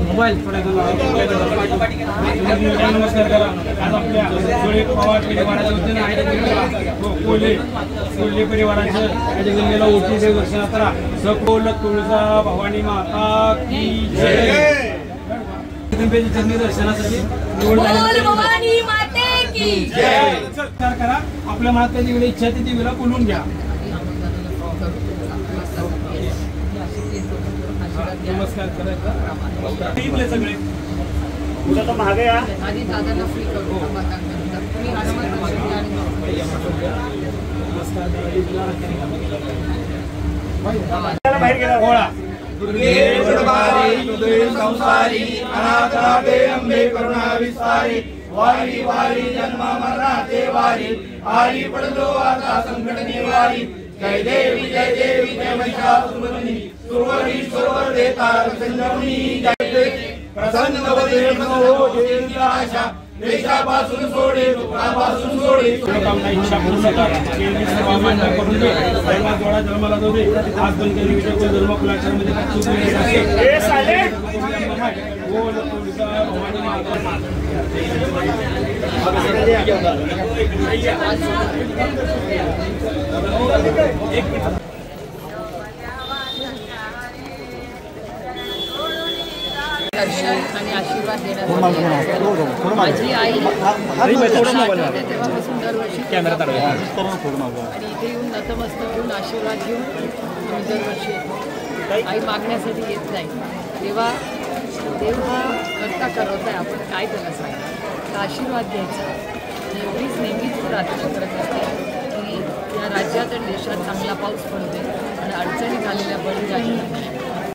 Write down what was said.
Mobile थोडा नमस्कार करा। आज आपल्या जोडे पवार परिवाराच्या वतीने कोल्हे परिवाराच्या गल्लीला ओटी दे दर्शन करा। सकोल तुळजा भवानी माता की जय। गणपती चरणी दर्शनासाठी निवड झाली भवानी माते की जय। करा आपल्या मनात काही वेळी इच्छा ती देवीला बोलून घ्या। नमस्कार करायचा सगळे तुला महाग आहे आधी दादांना फ्री करू बाहेर गेला गोळा दुर्गे जगदंबारी दुर्गे संसारी अनाथाते अंबे करुणा विस्तारी वारी वारी जन्म मरणाचे वारी आली पडलो आता संकट निवारी जय देवी जय महिषासुरमर्दिनी सुरवरी सुरवर देता संजीवनी जय प्रसन्न भवे मनो देवी आशा देशापासून सोडे दुःखापासून सोडे कामना इच्छा पूर्ण करा केली सर्व मान्य करून दे सर्व जोडा जन्माला जाऊ दे आज पण केली विजय जन्म कुलाचारमध्ये चूक नाही हे साले बोल तुळजा भवानी माता दर्शन आणि आशीर्वाद देण्यासाठी माझी आई तेव्हापासून दरवर्षी आणि इथे येऊन नतमस्तक घेऊन आशीर्वाद घेऊन दरवर्षी आई मागण्यासाठी येत नाही तेव्हा देव हा करता करवत आहे आपण काय त्याला सांगा तर आशीर्वाद घ्यायचा एवढीच नेहमीच प्रार्थना करत असते की या राज्यात आणि देशात चांगला पाऊस पडू दे आणि अडचणी झालेल्या बळीराजांना